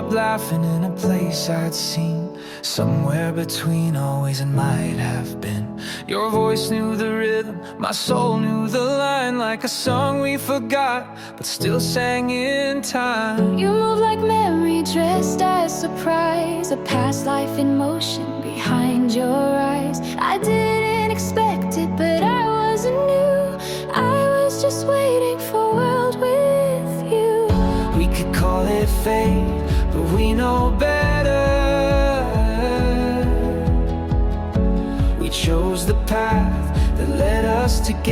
up laughing in a place I'd seen, somewhere between always and might have been. Your voice knew the rhythm, my soul knew the line, like a song we forgot, but still sang in time. You move like memory dressed as surprise, a past life in motion behind your eyes. I didn't expect it, but I wasn't new. I was just waiting for a world with you. We could call it fate, but we know better. We chose the path that led us together.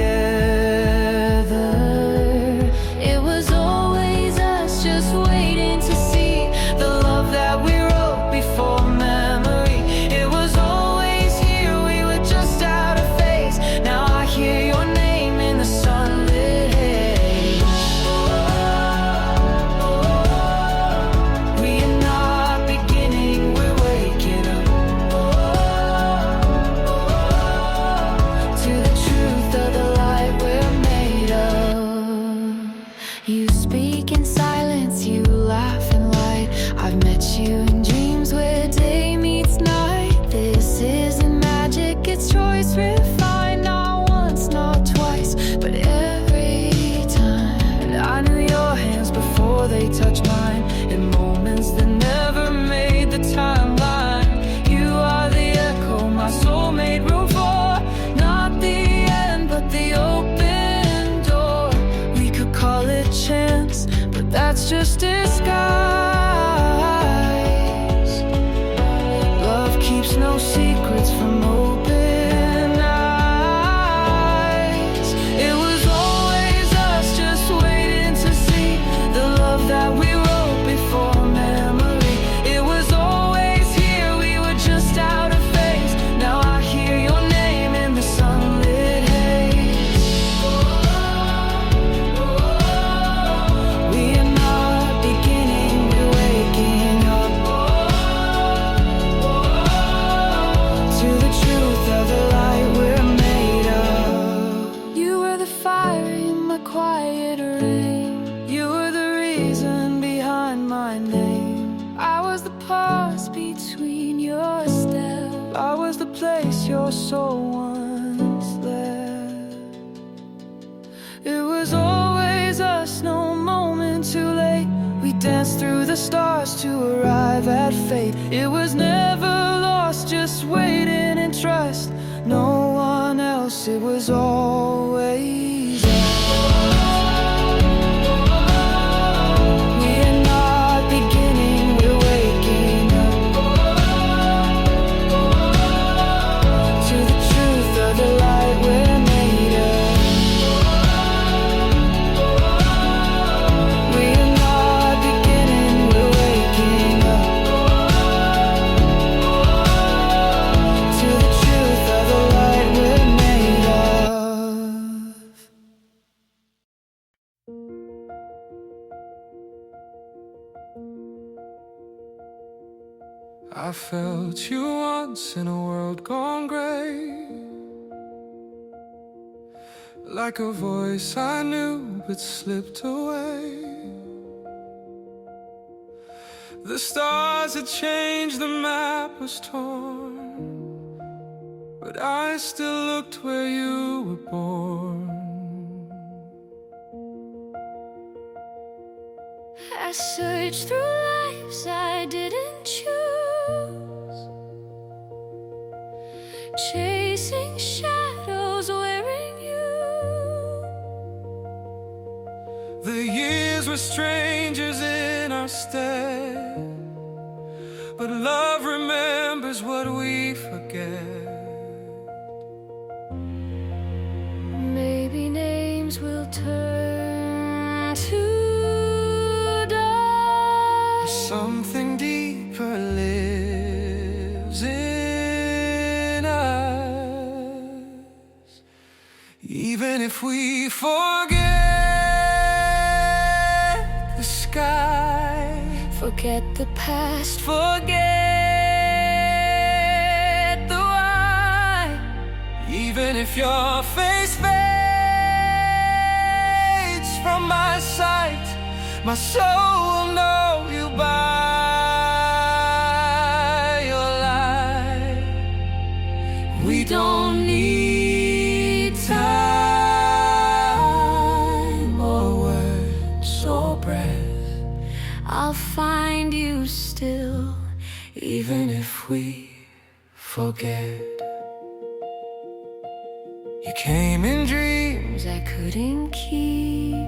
It was always us, just waiting to see the love that we wrote before memory. It was always here, we were just out of phase. Now I hear your name in the sunlit haze. We are not beginning, we're waking up to the truth of the light we're made of. You speak in silence, you laugh in light. I've met you in dreams where day meets night. This isn't magic, it's choice refined. Not once, not twice, but every time. And I knew your hands before they touched mine, in moments that never made the timeline. You are the echo my soul made room for, not the end, but the open door. We could call it chance, but that's just disguise. Love keeps no secrets from open eyes. It was always us, just waiting to see the love that we wrote before memory. It was always here, we were just out of phase. Now I hear your name in the sunlit haze. We are not beginning, we're waking up to the truth of the light we're made of. You were the fire in my quiet rain. You were the reason behind my name. I was the pause between your steps. I was the place your soul once left. It was always us, no moment too late. We danced through the stars to arrive at fate. It was never lost, just waiting and trust. No one else, it was always us. We are not beginning, we're waking up to the truth of the light we're made of. We are not beginning, we're waking up to the truth of the light we're made of. I felt you once in a world gone gray, like a voice I knew but slipped away. The stars had changed, the map was torn, but I still looked where you were born. I searched through lives I didn't choose, chasing shadows, wearing you. The years were strangers in our stead, but love remembers what we forget. Maybe names will turn to dust. Something deeper lives in us. Even if we forget the sky, Forget the past, forget the why. Even if your face fades from my sight, my soul will know you by I'll find you still, even if we forget. You came in dreams I couldn't keep.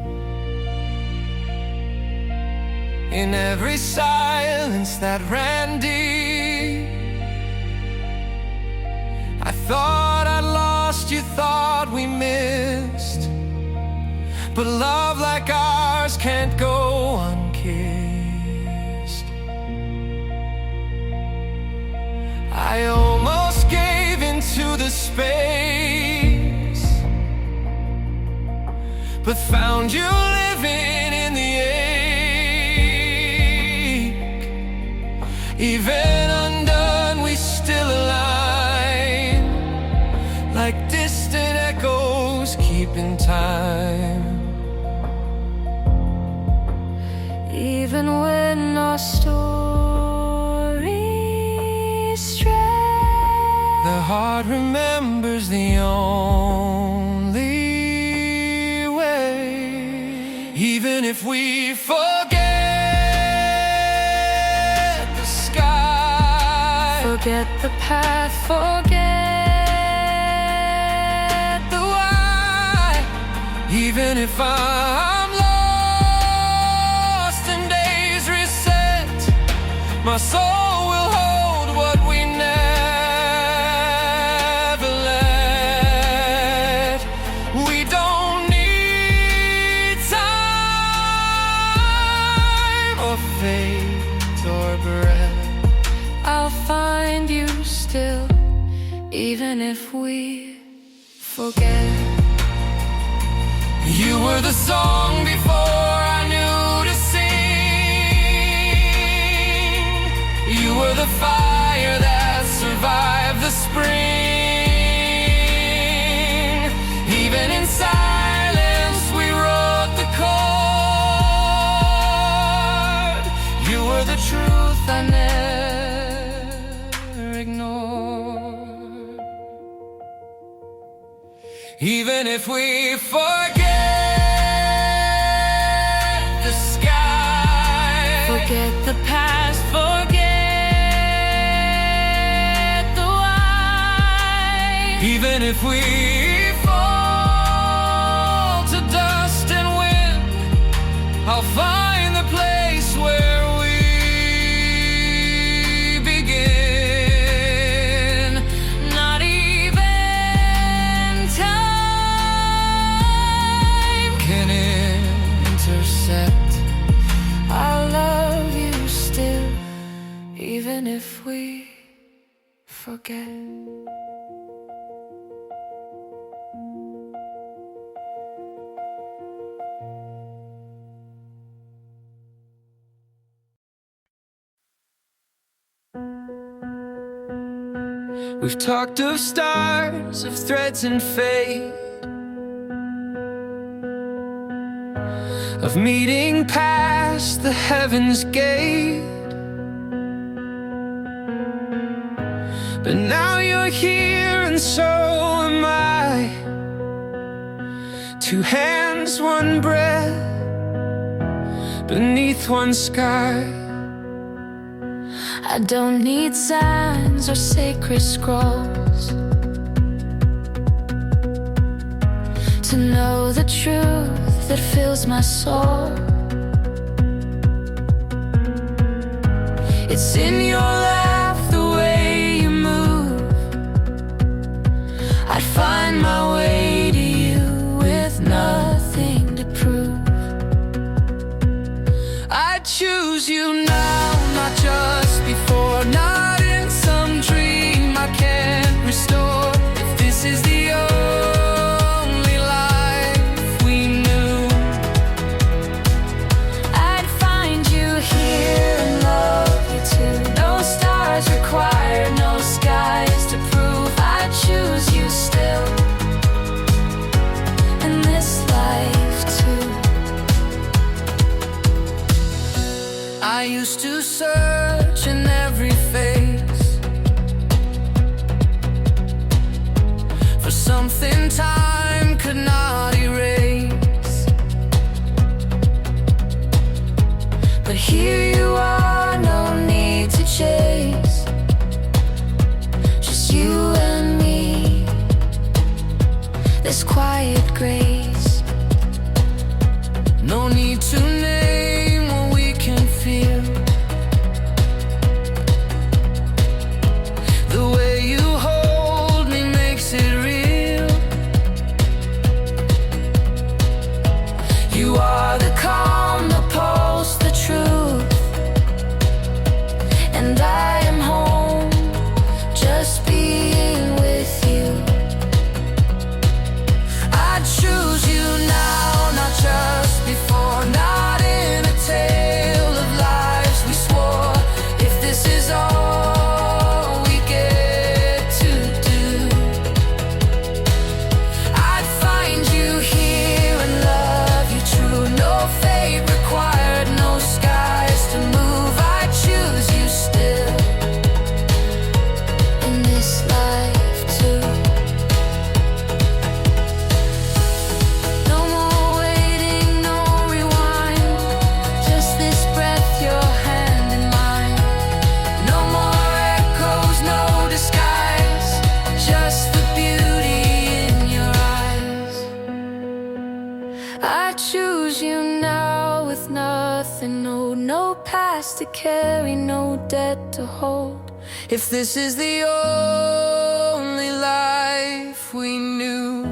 in every silence that ran deep. I thought I'd lost you, thought we missed, but love like ours can't go unkissed. I almost gave into the space, but found you living in the ache. Even undone, we still align, like distant echoes keeping time. Even when our stories stray, The heart remembers the only way. Even if we forget the sky, forget the path, forget the why. even if I'm lost and days reset, my soul will hold what we never let. We don't need time or fate or breath. I'll find you still, even if we forget. You were the song before I knew to sing. You were the fire that survived the spring. Even in silence we wrote the chord. You were the truth I never ignored. Even if we forget the sky, Forget the past, forget the why. even if we fall to dust and wind, I'll find the place where we begin. Not even time Can intercept. I love you still, even if we forget. We've talked of stars, of threads and fate, of meeting past the heaven's gate. But now you're here and so am I. Two hands, one breath, beneath one sky. I don't need signs or sacred scrolls to know the truth that fills my soul. It's in your laugh, the way you move. I'd find my way to you with nothing to prove. I choose you now, not just before, not in some dream I can't restore. If this is the only life we knew, I'd find you here and love you too. No stars required, no skies to prove. I choose you still, in this life too. I used to search in every face for something time could not erase. but here you are, no need to chase. Just you and me, this quiet grace. No need to name what we can feel. The way you hold me makes it real. You are the calm, the pulse, the truth. And I am home, just being with you. I choose you now, not just before. Not in a tale of lives we swore. If this is all we get to do, I'd find you here and love you true. No fate required, no skies to move. I choose you still, In this life too. No more waiting, no rewind. Just this breath, your hand in mine. no more echoes, no disguise. Just the beauty in your eyes. I choose you now with nothing, no past to carry, no debt to hold. If this is the only life we knew,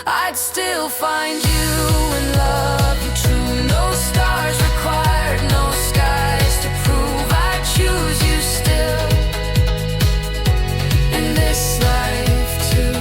I'd still find you and love you true. No stars required, no skies to prove. I choose you still, in this life too.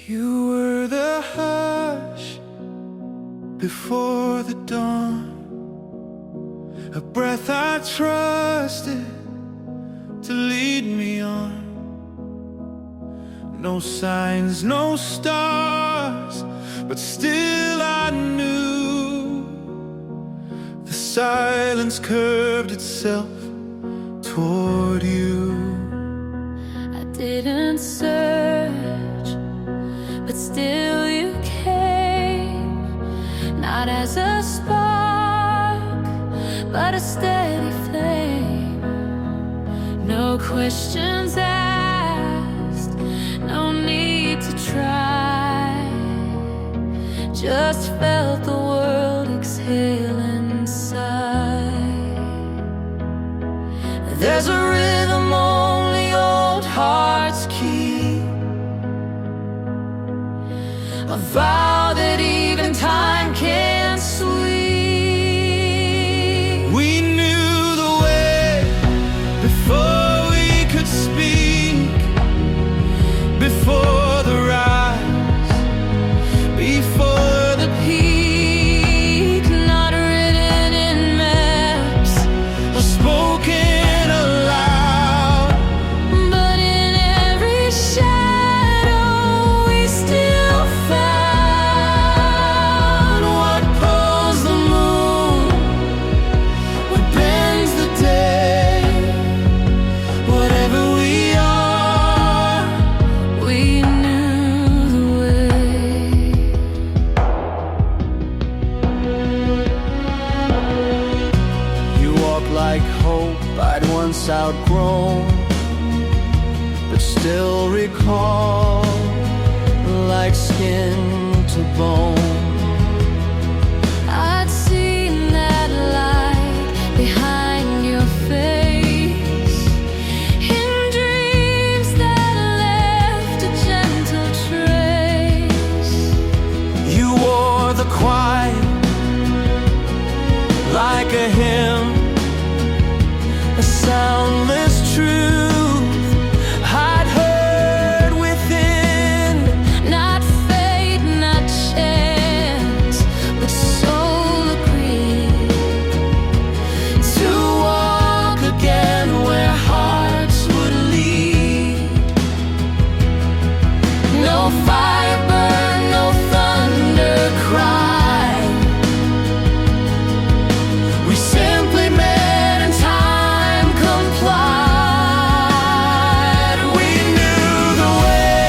You were the hush before the dawn, a breath I trusted to lead me on. No signs, no stars, but still I knew the silence curved itself toward you. I didn't search, but still you came. Not as a spark, but a steady flame. No questions asked, no need to try. Just felt the world exhale inside. There's a rhythm only old hearts keep, a vow that even time can't sweep. We knew the way before we could speak, before the rise, before the peak. Not written in maps or spoken aloud, But in every shadow we still found what pulls the moon, what bends the day. Whatever we are, we knew the way. you walk like hope I'd once outgrown, but still recall, like skin to bone. I'd seen that light behind your face, in dreams that left a gentle trace. You wore the quiet like a hymn, a soundless truth I'd heard within. Not fate, not chance, fire burn, no thunder cry. We simply met and time complied. We knew the way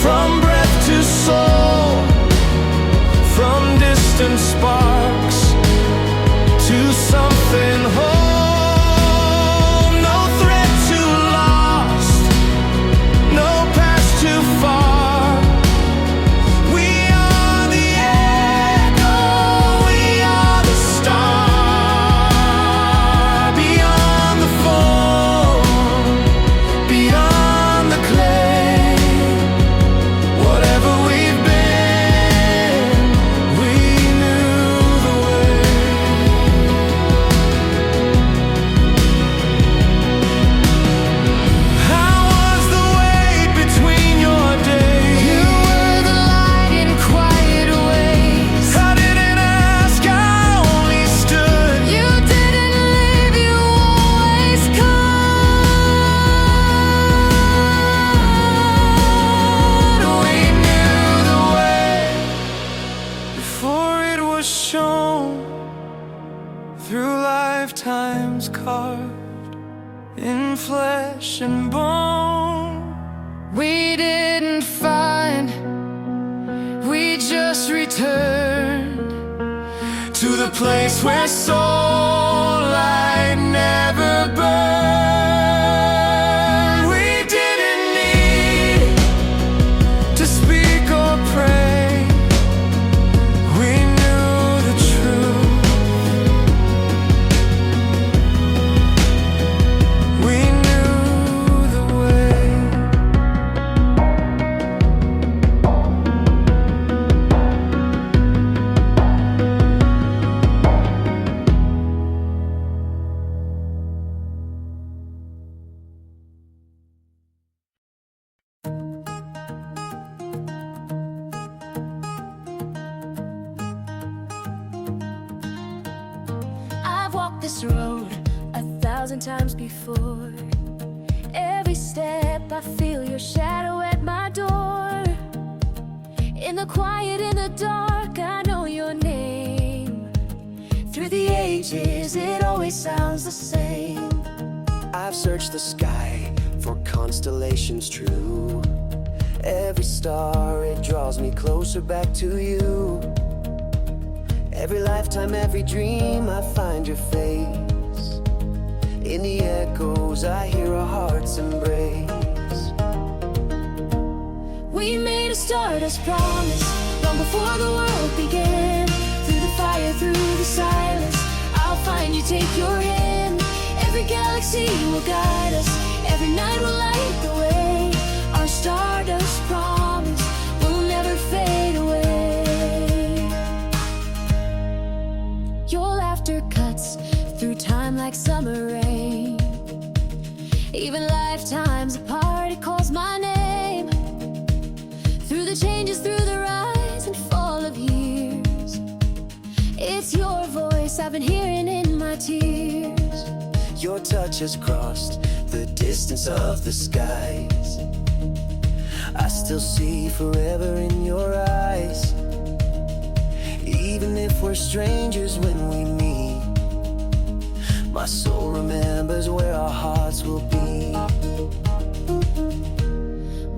from breath to soul, from distant sparks to something whole. No threat too lost, no past too far. We are the echo, we are the star. Beyond the form, beyond the clay, whatever we've been, we knew the way. How was the wait between your days? You were the light in quiet ways. I didn't ask, I only stood. You didn't leave, you always could. We knew the way before it was shown, through lifetimes carved in flesh and bone. We didn't find, we just returned to the place where soul light never burned. We didn't need to speak or pray. We knew the truth. We knew the way. I've walked this road 1,000 times before. Every step I feel your shadow at my door. In the quiet, in the dark, I know your name. Through the ages, it always sounds the same. I've searched the sky for constellations true. Every star, it draws me closer back to you. Every lifetime, every dream, I find your face. In the echoes, I hear our hearts embrace. We made a stardust promise long before the world began. Through the fire, through the silence, I'll find you, take your hand. Every galaxy will guide us, every night will light the way. Our stardust promise will never fade away. Your laughter cuts through time like summer rain. Even lifetimes apart, it calls my name. Through the changes, through the rise and fall of years, it's your voice I've been hearing in my tears. Your touch has crossed the distance of the skies. I still see forever in your eyes. Even if we're strangers when we meet, my soul remembers where our hearts will be.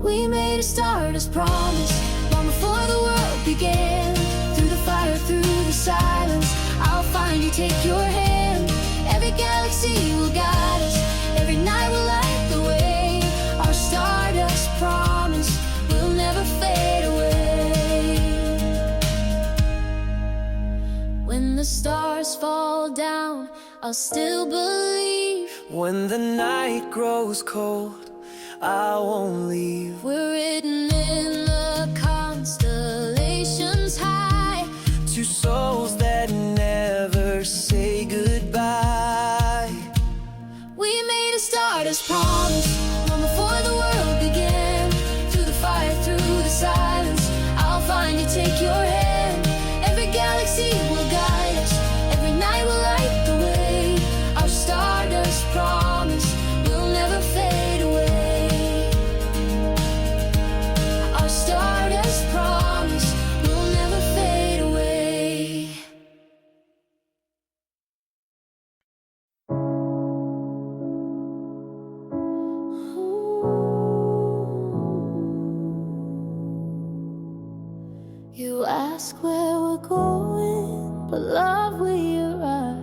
We made a stardust promise long before the world began. Through the fire, through the silence, I'll find you, take your hand. Every galaxy will guide us, every night will light the way. Our stardust promise will never fade away. When the stars fall down, I'll still believe. When the night grows cold, I won't leave. We're written in the constellations high. Two souls that never say goodbye. We made a stardust promise long before the world began. Through the fire, through the silence, I'll find you, take your hand. Every galaxy will guide us, every night will light the way. Our stardust promise will never fade away. You ask where we're going, but love, we arrive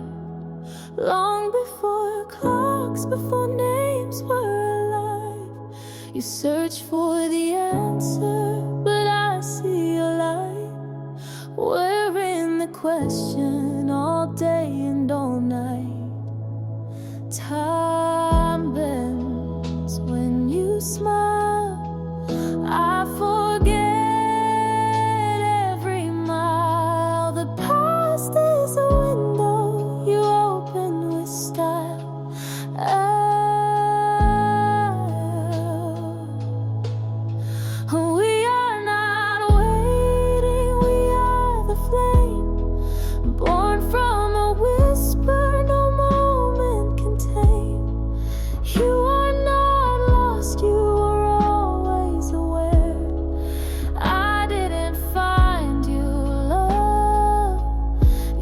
long before clocks, before names were alive. You search for the answer, but I see a light. We're in the question all day and all night. Time bends when you smile. I forget every mile. The past is a window you open with style. We are not waiting, we are the flame, born from a whisper no moment can tame. You are not lost, you are always aware. I didn't find you, love,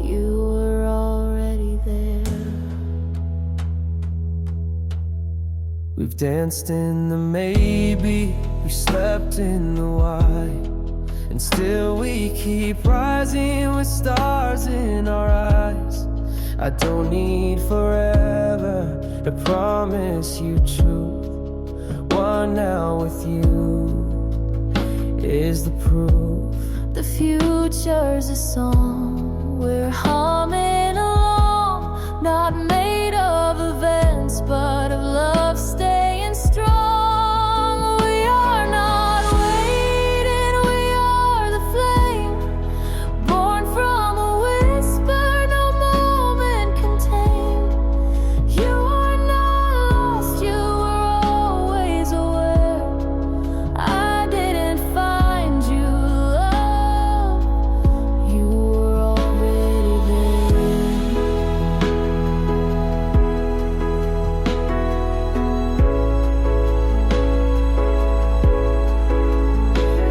you were already there. We've danced in the maybe, we slept in the why, and still we keep rising with stars in our eyes. I don't need forever to promise you truth. One now with you is the proof. The future's a song we're humming along, not made of events but of love staying strong. We are not waiting, we are the flame, born from a whisper no moment can tame. You are not lost, you were always aware. I didn't find you, love, you were already there.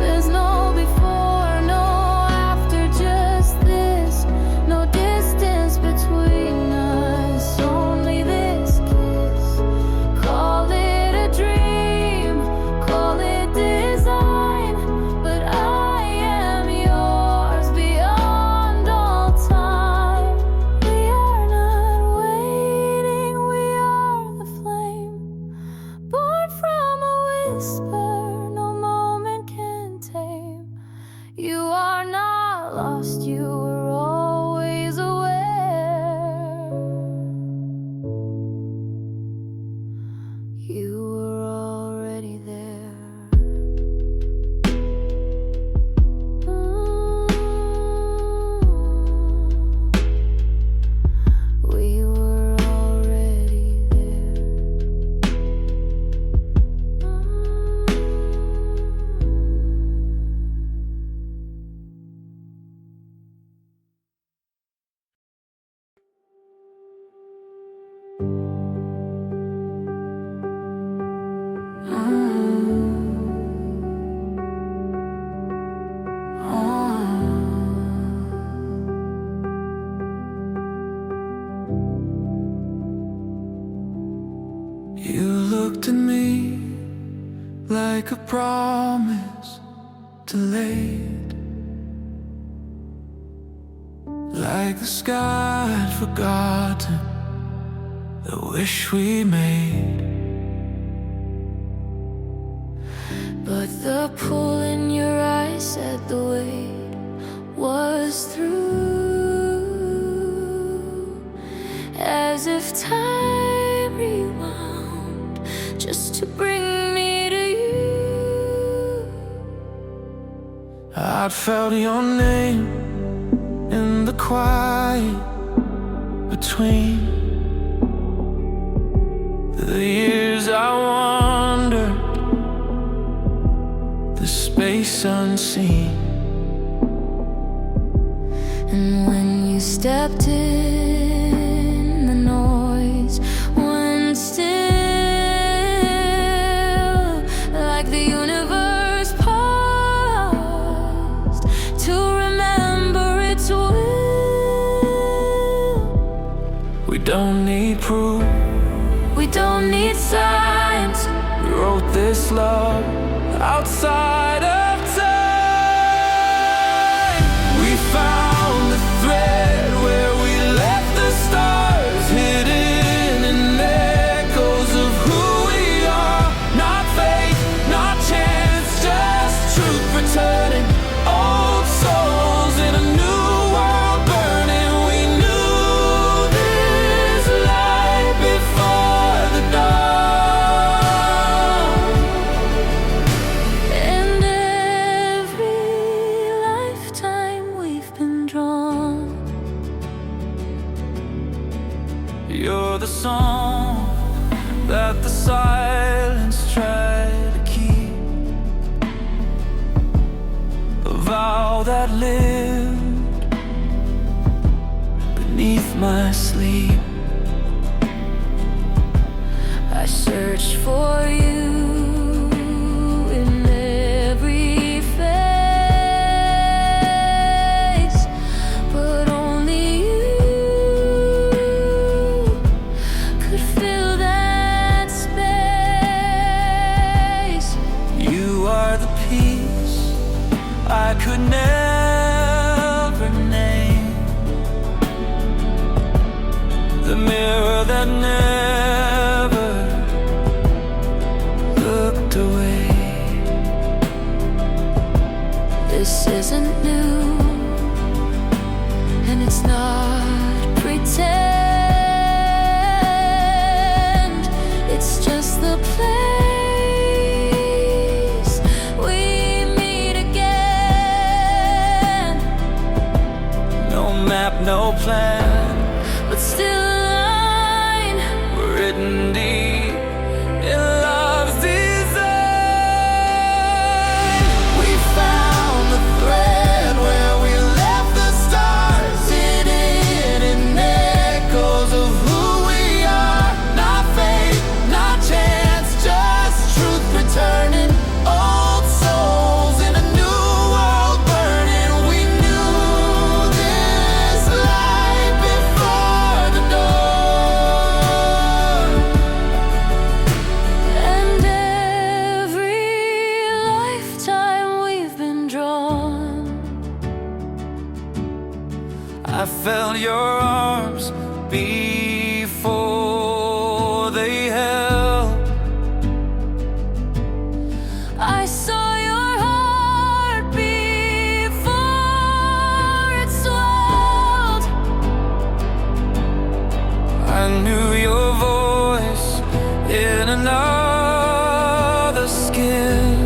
There's no before, no after, just this. No distance between us, only this kiss. Call it a dream, call it design, but I am yours beyond all time. We are not waiting, we are the flame, born from a whisper no moment can tame. You are not lost, you were always aware. You were already there. We were already there. You looked at me like a promise delayed, like the sky had forgotten the wish we made. But the pull in your eyes said the wait was through, as if time rewound just to bring me to you. I'd felt your name in the quiet between the years I wandered the space unseen. And when you stepped in, the noise went still, like the universe paused to remember its will. We don't need proof, We don't need signs. we wrote this love outside of time. now that lived beneath my sleep. I searched for you in every face, but only you could fill that space. You are the peace I could never name, the mirror that never looked away. This isn't new, and it's not pretend. It's just the place we meet again. No map, no plan, but still a line written deep in love's design. We found the thread where we left the stars, hidden in echoes of who we are. Not fate, not chance, just truth returning. Old souls in a new world burning. We knew this light before the dawn. And every lifetime we've been drawn. I felt your arms before they held. I saw your heart before it swelled. I knew your voice in another skin.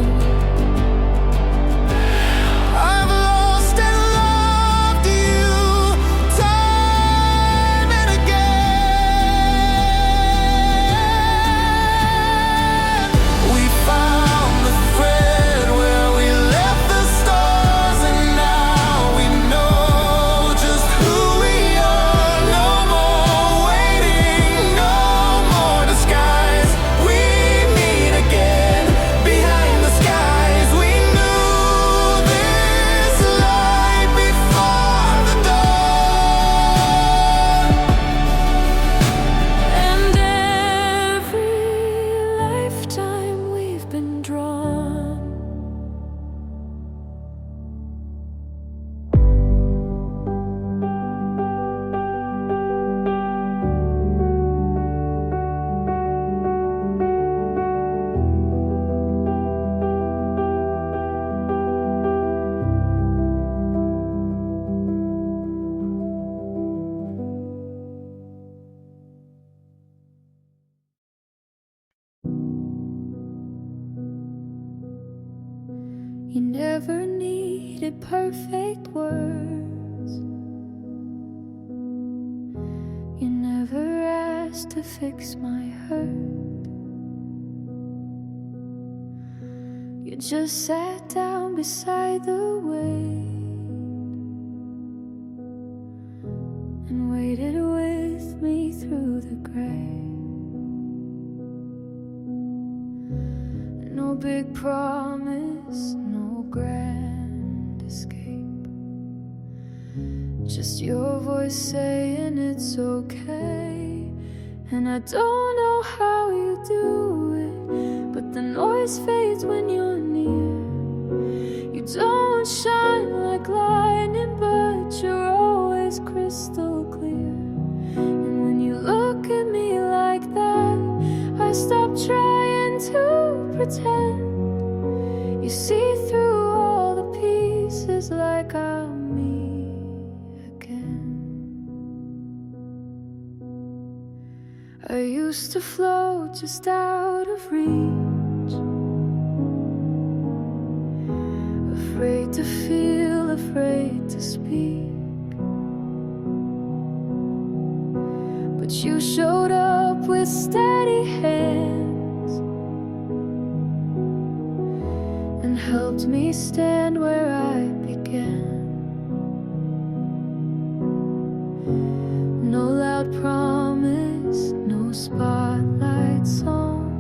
I've lost and loved you time and again. We found the thread where we left the stars, and now we know just who we are. No more waiting, no more disguise. We meet again behind the skies. We knew this light before the dawn. And every lifetime we've been drawn. You never needed perfect words. You never asked to fix my hurt. You just sat down beside the way and waited with me through the gray. No big promise, no grand escape, just your voice saying it's okay. And I don't know how you do it, but the noise fades when you're near. You don't shine like lightning, but you're always crystal clear. And when you look at me like that, I stop trying to pretend. You see through all the pieces like I'm me again. I used to float just out of reach, afraid to feel, afraid to speak. But you showed up with steady hands and helped me stand where I began. No loud promise, no spotlight song,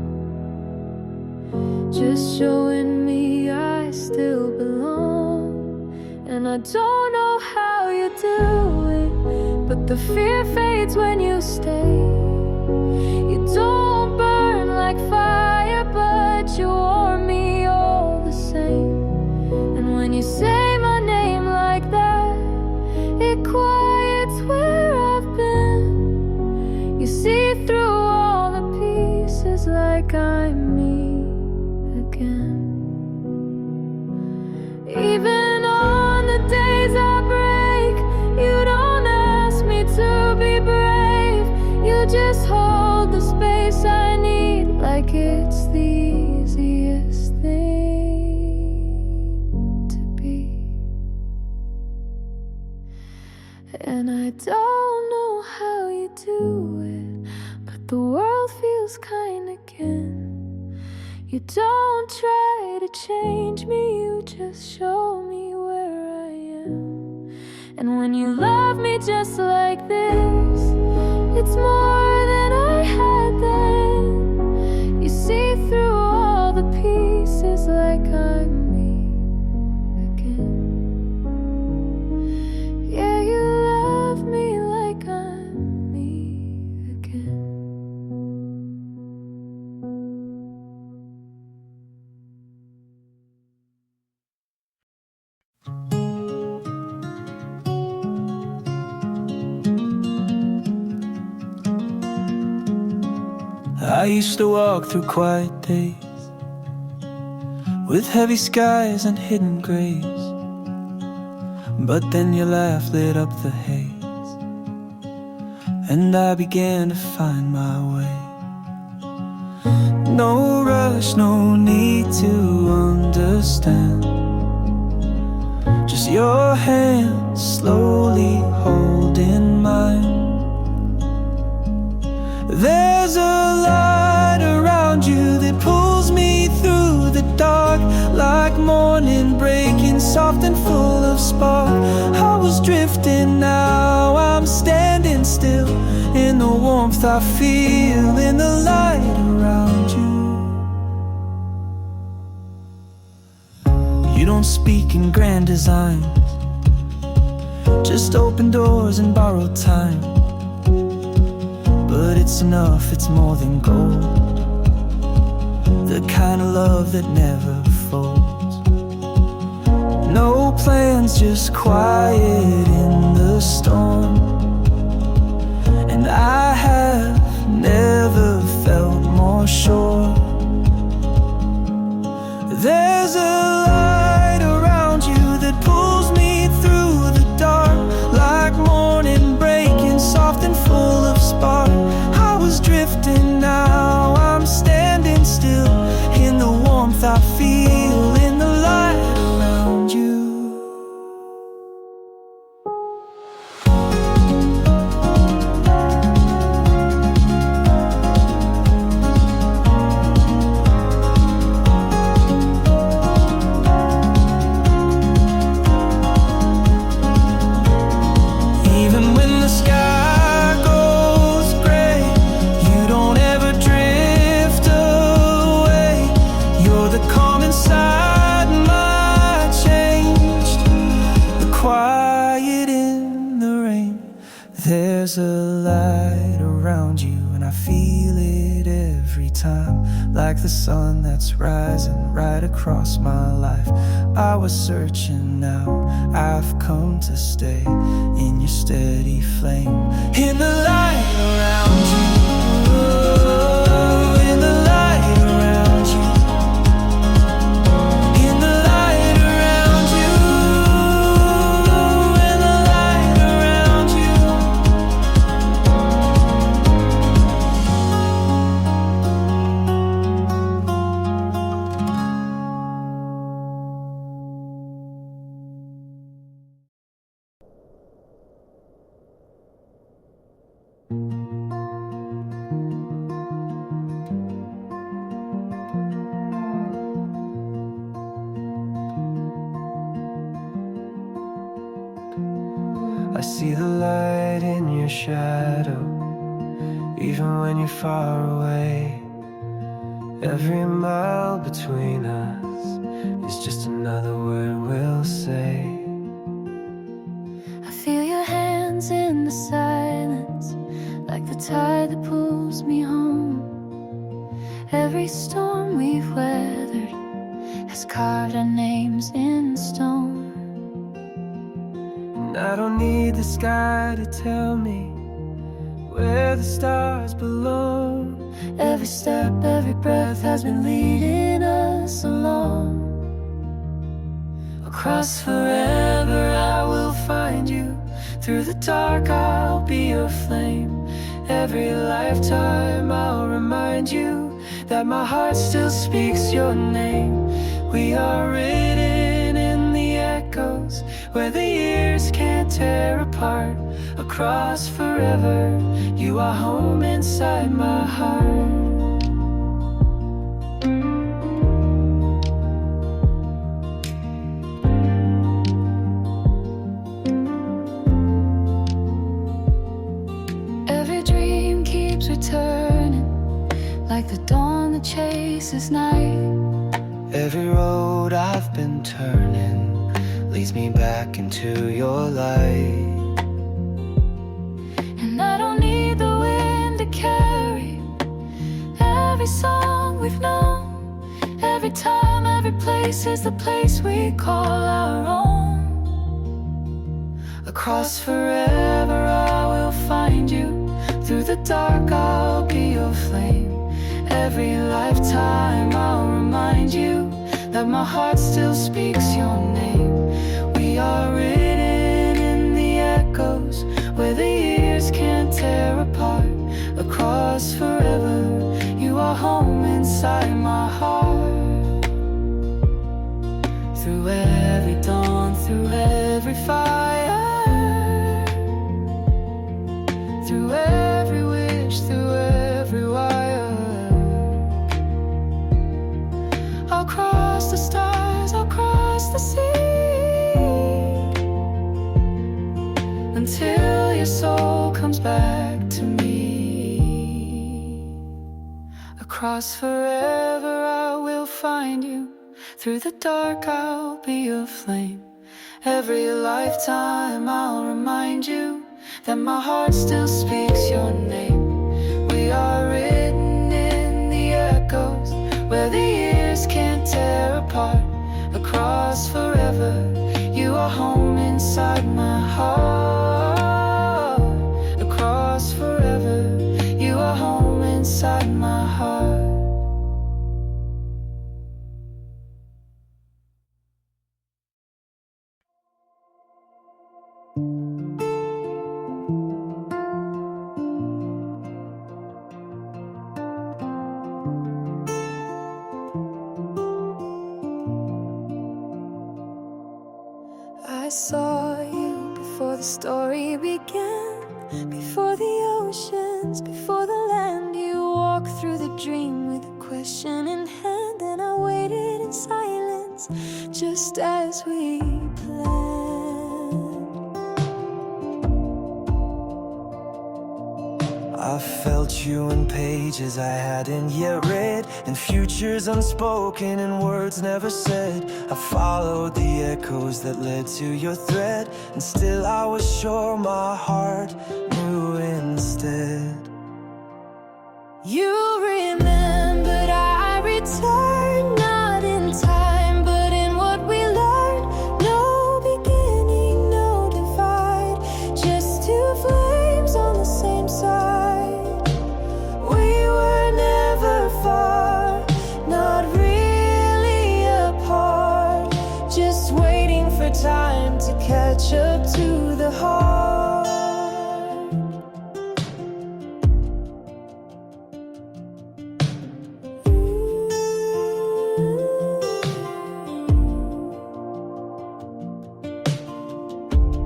just showing me I still belong. And I don't know how you do it, but the fear fades when you stay. You don't burn like fire, but you warm me all the same. And when you say my name like that, it quiets where I've been. You see through all the pieces like I'm me again. Even on the days I break, you don't ask me to be brave. You just hold the space I need like it's the easiest thing to be. And I don't know how you do it, but the world feels kind again. You don't try to change me, you just show me where I am. And when you love me just like this, it's more than I had then. You see through all the pieces like I'm me again. Yeah, you love me like I'm me again. I used to walk through quiet days with heavy skies and hidden graves, but then your laugh lit up the haze, and I began to find my way. No rush, no need to understand, just your hand slowly holding mine. There's a light around you that pulls me through the dark, like morning breaking soft and full of spark. I was drifting, now I'm standing still in the warmth I feel in the light around you. You don't speak in grand designs, just open doors and borrowed time. But it's enough, it's more than gold, the kind of love that never folds. No plans, just quiet in the storm. And I have never felt more sure. There's a light around you that pulls me through the dark, like morning breaking soft and full of spark. I was drifting, now I'm standing still in the warmth I feel in the light around you. Even when the sky goes gray, you don't ever drift away. You're the calm inside my changed, the quiet in the rain. There's a light around you and I feel it every time, like the sun that's rising right across my life. I was searching, now I've come to stay in your steady flame, in the light around you. Oh, in the light around you. In the light around you. In the light around you. see the light in your shadow, even when you're far away. Every mile between us is just another word we'll say. I feel your hands in the silence, like the tide that pulls me home. Every storm we've weathered has carved our names in stone. And I don't need the sky to tell me where the stars belong. Every step, every breath has been leading us along. Across forever I will find you. Through the dark I'll be your flame. Every lifetime I'll remind you that my heart still speaks your name. We are written in the echoes where the years can't tear apart. Across forever, you are home inside my heart. Every dream keeps returning, like the dawn that chases night. Every road I've been turning leads me back into your light. And I don't need the wind to carry every song we've known. Every time, every place is the place we call our own. Across forever I will find you. Through the dark I'll be your flame. Every lifetime I'll remind you that my heart still speaks your name. We are written in the echoes where the years can't tear apart. Across forever, you are home inside my heart. Through every dawn, through every fire, through every wish, through every wire. I'll cross the stars, I'll cross the sea, until your soul comes back to me. Across forever I will find you. Through the dark I'll be your flame. Every lifetime I'll remind you that my heart still speaks your name. We are written in the echoes where the years can't tear apart. Across forever, you are home inside my heart. Across forever, you are home inside my heart. I saw you before the story began, before the oceans, before the land. You walked through the dream with a question in hand, and I waited in silence, just as we planned. I felt you in pages I hadn't yet read, in futures unspoken and words never said. I followed the echoes that led to your thread, and still I was sure my heart knew instead. You remembered, I returned, not in time, but in what we learned. No beginning, no divide, just two flames on the same side. We were never far, not really apart, just waiting for time to catch up to the heart.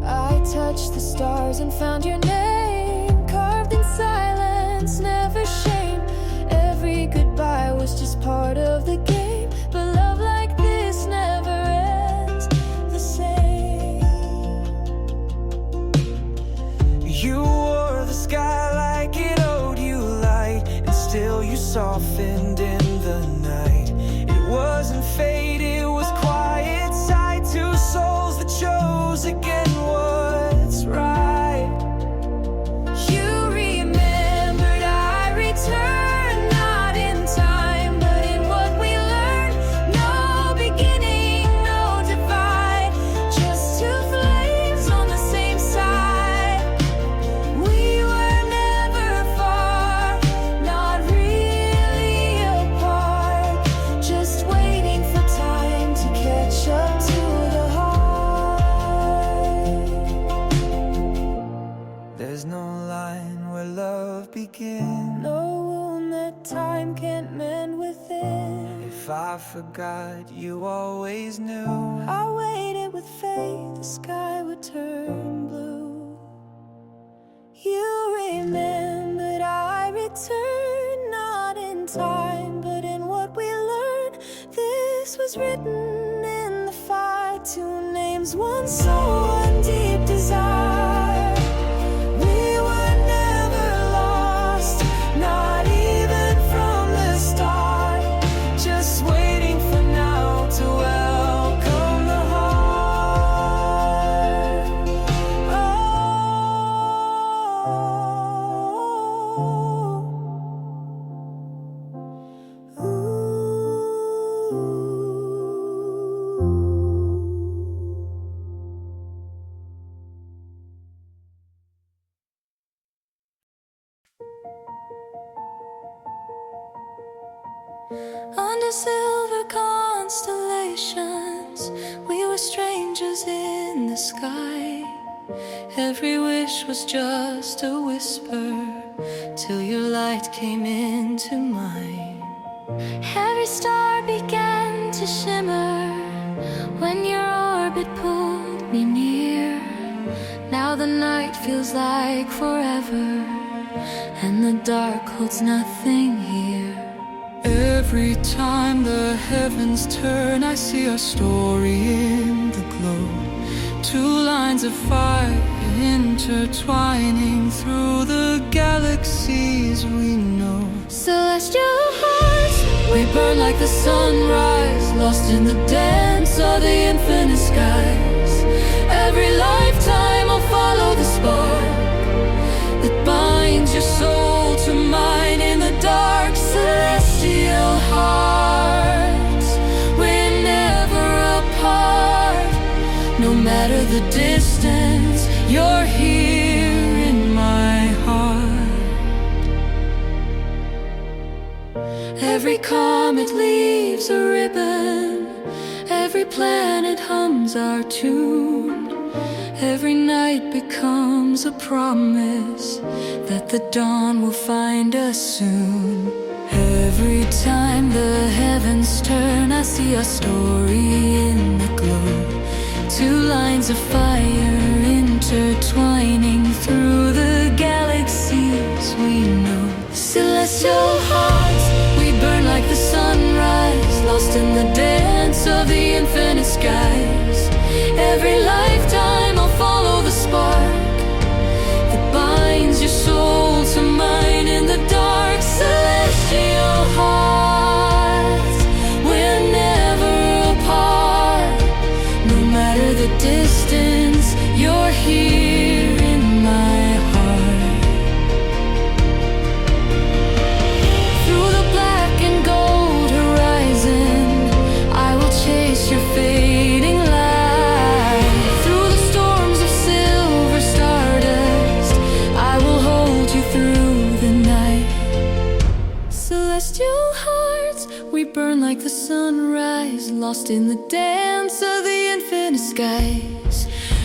I touched the stars and found your name, carved in silence, never shame. Every goodbye was just part of the game, but love like this never ends the same. I forgot you always knew. I waited with faith the sky would turn blue. You remembered, I returned, not in time, but in what we learned. This was written in the fire, two names, one soul, one deep desire. We were never lost, not even from the start, just waiting for now to welcome the heart. Under silver constellations, we were strangers in the sky. Every wish was just a whisper, till your light came into mine. Every star began to shimmer when your orbit pulled me near. Now the night feels like forever, and the dark holds nothing here. Every time the heavens turn, I see our story in the glow. Two lines of fire intertwining through the galaxies we know. Celestial hearts, we burn like the sunrise, lost in the dance of the infinite skies. Every lifetime I'll follow the spark that binds your soul to mine in the dark. Celestial hearts, we're never apart. No matter the distance, you're here in my heart. Every comet leaves a ribbon, every planet hums our tune. Every night becomes a promise that the dawn will find us soon. Every time the heavens turn, I see our story in the glow. Two lines of fire intertwining through the galaxies we know. Celestial hearts, we burn like the sunrise, lost in the dance of the infinite skies. Every lifetime I'll follow the spark that binds your soul to mine in the dark. Celestial hearts, we're never apart. No matter the distance, you're here in my heart. Through the black and gold horizon, I will chase your fading light. Through the storms of silver stardust, I will hold you through the night. Celestial hearts, we burn like the sunrise, lost in the dance of the infinite skies.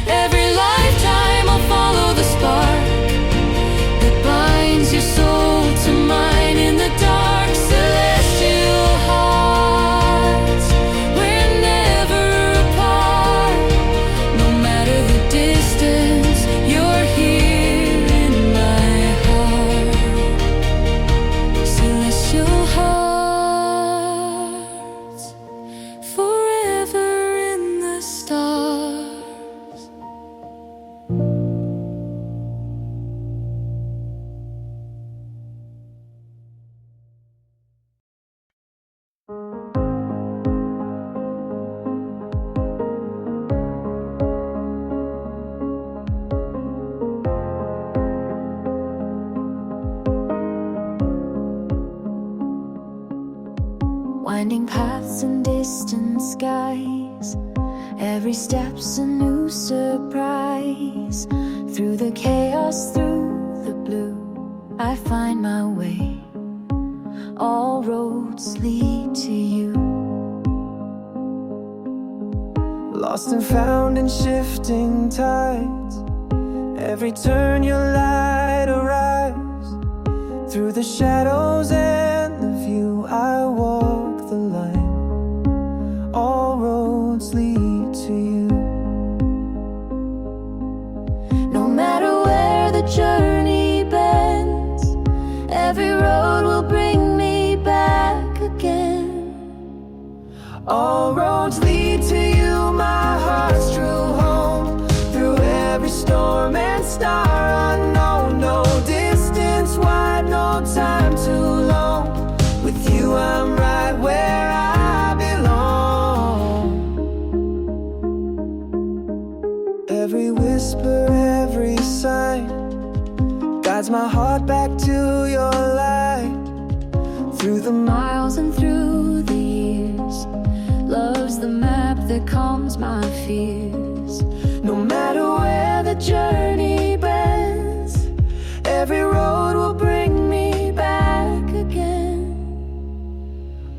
Every lifetime I'll follow the spark that binds your soul to mine in the dark. Celestial hearts, we're never apart. No matter the distance, you're here in my heart. Celestial hearts, forever in the stars. Winding paths and distant skies, every step's a new surprise. Through the chaos, through the blue, I find my way. All roads lead to you. Lost and found in shifting tides, every turn your light arrives. Through the shadows and the view, I walk the line. whisper, every sign guides my heart back to your light. Through the Miles and through the years, love's the map that calms my fears. no matter where the journey bends, every road will bring me back again.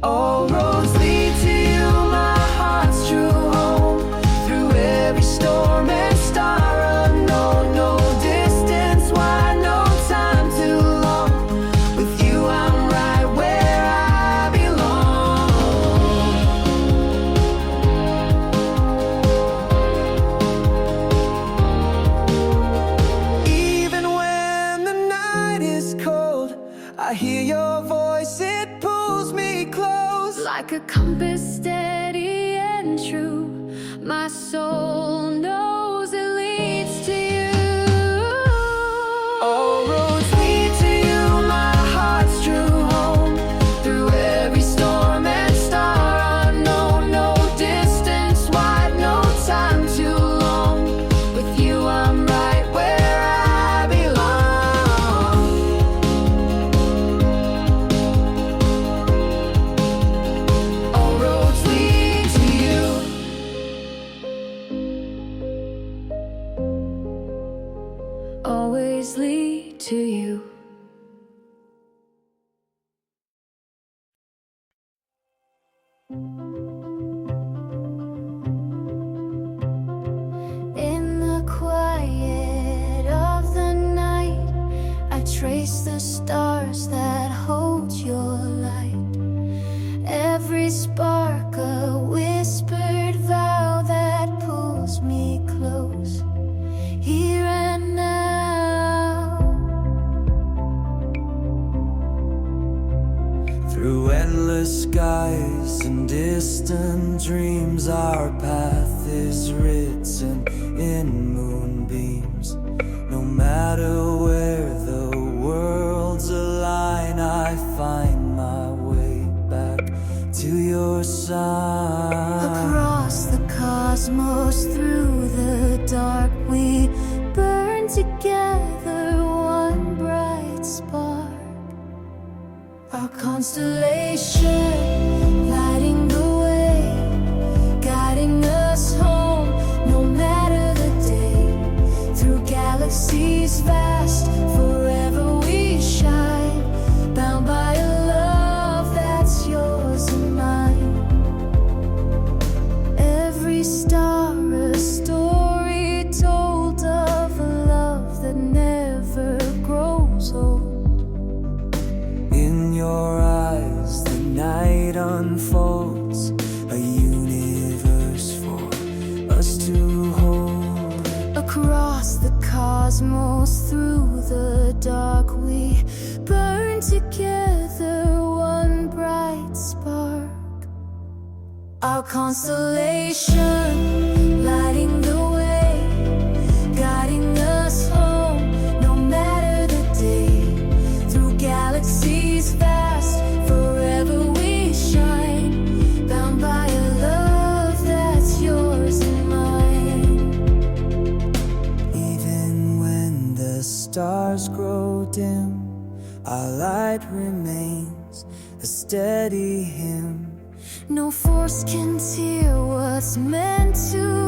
All roads lead to you, my heart's true home. Through every storm and star unknown, no distance wide, no time too long. With you I'm right where I belong. Even when the night is cold, I hear your voice, it pulls me close. Like a compass, steady and true, my soul knows it leads to you. All roads lead to you, my heart's true home. Through every storm and star unknown, no distance wide, no time too long. With you I'm right where I belong. All roads lead to you. Always lead to you. In the quiet of the night, I trace the stars that hold your light. Every spark a whispered vow that pulls me close, here and now. Through endless skies and distant dreams, our path is written in moonbeams. No matter where the worlds align, I find my way back to your side. Across the cosmos, through the dark, we burn together, one bright spark. Our constellation, lighting the way, guiding us home, no matter the day. Through galaxies vast, forever we shine, bound by a love that's yours and mine. Every star a story told of a love that never grows old. In your eyes, the night unfolds, a universe for us to hold. Across the cosmos, through the dark, we burn together, one bright spark. Our constellation, lighting the way, guiding us home, no matter the day. Through galaxies vast, forever we shine, bound by a love that's yours and mine. Even when the stars grow dim, our light remains a steady hymn. No force can tear what's meant to